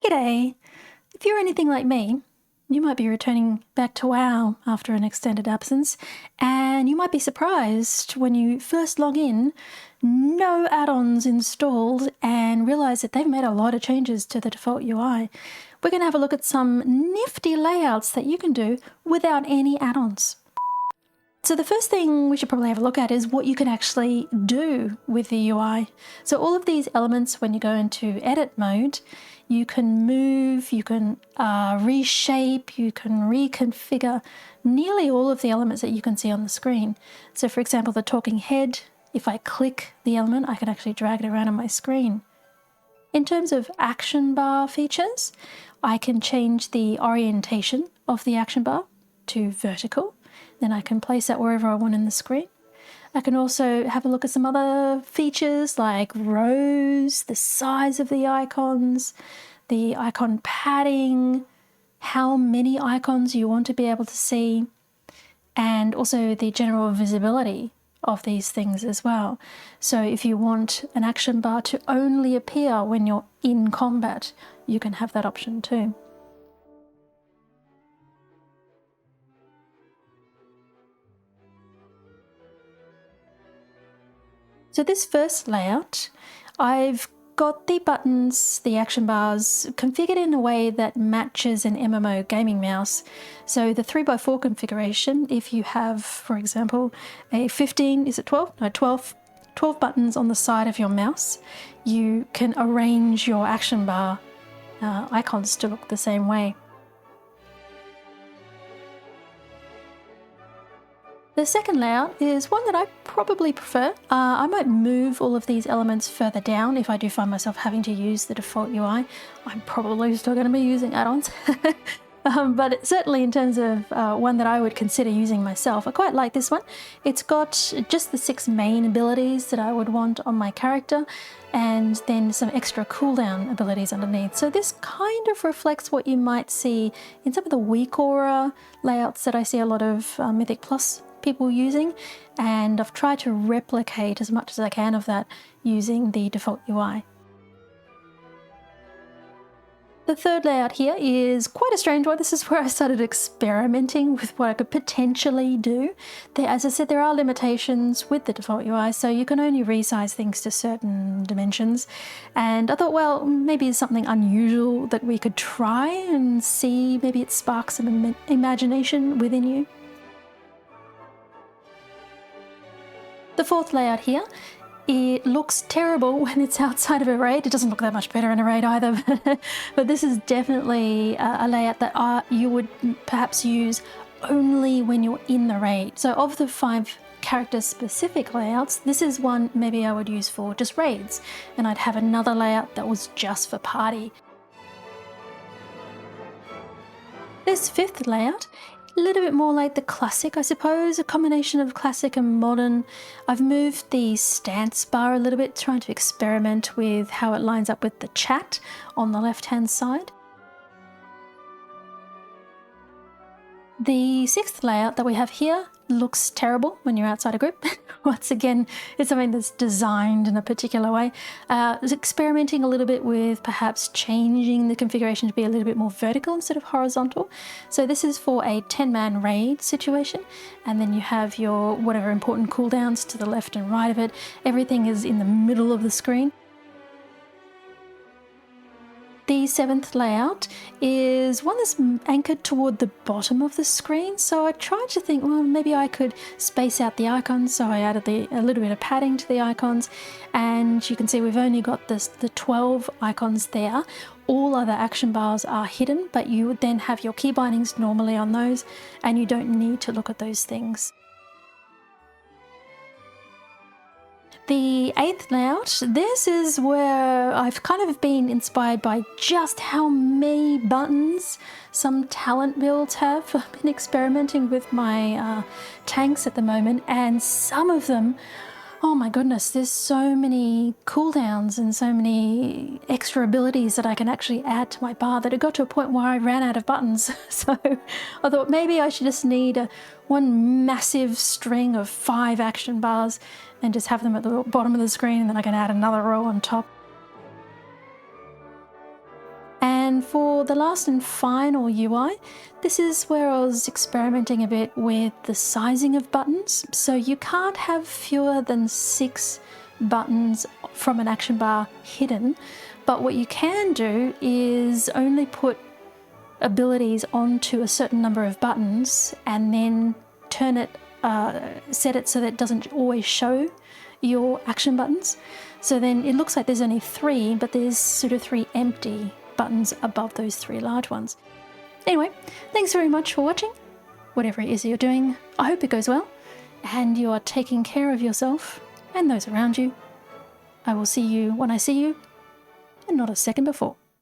G'day! If you're anything like me, you might be returning back to WoW after an extended absence, and you might be surprised when you first log in, no add-ons installed, and realise that they've made a lot of changes to the default UI. We're going to have a look at some nifty layouts that you can do without any add-ons. So the first thing we should probably have a look at is what you can actually do with the UI. So all of these elements, when you go into edit mode, you can move, you can reshape, you can reconfigure nearly all of the elements that you can see on the screen. So for example, the talking head, if I click the element, I can actually drag it around on my screen. In terms of action bar features, I can change the orientation of the action bar to vertical. Then I can place that wherever I want in the screen. I can also have a look at some other features like rows, the size of the icons, the icon padding, how many icons you want to be able to see, and also the general visibility of these things as well. So if you want an action bar to only appear when you're in combat, you can have that option too. So this first layout, I've got the buttons, the action bars, configured in a way that matches an MMO gaming mouse. So the 3x4 configuration, if you have, for example, a 15, is it 12? No, 12 buttons on the side of your mouse, you can arrange your action bar icons to look the same way. The second layout is one that I probably prefer. I might move all of these elements further down if I do find myself having to use the default UI. I'm probably still going to be using add-ons. But certainly in terms of one that I would consider using myself, I quite like this one. It's got just the 6 main abilities that I would want on my character, and then some extra cooldown abilities underneath. So this kind of reflects what you might see in some of the weak aura layouts that I see a lot of Mythic Plus people using, and I've tried to replicate as much as I can of that using the default UI. The third layout here is quite a strange one. This is where I started experimenting with what I could potentially do. As I said, there are limitations with the default UI, so you can only resize things to certain dimensions. And I thought, well, maybe it's something unusual that we could try and see. Maybe it sparks some imagination within you. The fourth layout here, it looks terrible when it's outside of a raid. It doesn't look that much better in a raid either, but this is definitely a layout that you would perhaps use only when you're in the raid. So of the 5 character specific layouts, this is one maybe I would use for just raids, and I'd have another layout that was just for party. This fifth layout, a little bit more like the classic, I suppose, a combination of classic and modern. I've moved the stance bar a little bit, trying to experiment with how it lines up with the chat on the left-hand side. The 6th layout that we have here looks terrible when you're outside a group. Once again, it's something that's designed in a particular way. I was experimenting a little bit with perhaps changing the configuration to be a little bit more vertical instead of horizontal. So this is for a 10-man raid situation, and then you have your whatever important cooldowns to the left and right of it. Everything is in the middle of the screen. The 7th layout is one that's anchored toward the bottom of the screen, so I tried to think, well, maybe I could space out the icons, so I added a little bit of padding to the icons, and you can see we've only got the 12 icons there. All other action bars are hidden, but you would then have your key bindings normally on those, and you don't need to look at those things. The 8th layout, this is where I've kind of been inspired by just how many buttons some talent builds have. I've been experimenting with my tanks at the moment, and some of them, oh my goodness, there's so many cooldowns and so many extra abilities that I can actually add to my bar that it got to a point where I ran out of buttons. So I thought maybe I should just need one massive string of 5 action bars and just have them at the bottom of the screen, and then I can add another row on top. And And for the last and final UI, this is where I was experimenting a bit with the sizing of buttons. So you can't have fewer than 6 buttons from an action bar hidden, but what you can do is only put abilities onto a certain number of buttons and then turn it, set it so that it doesn't always show your action buttons. So then it looks like there's only 3, but there's sort of 3 empty buttons above those 3 large ones. Anyway, thanks very much for watching. Whatever it is you're doing, I hope it goes well and you are taking care of yourself and those around you. I will see you when I see you, and not a second before.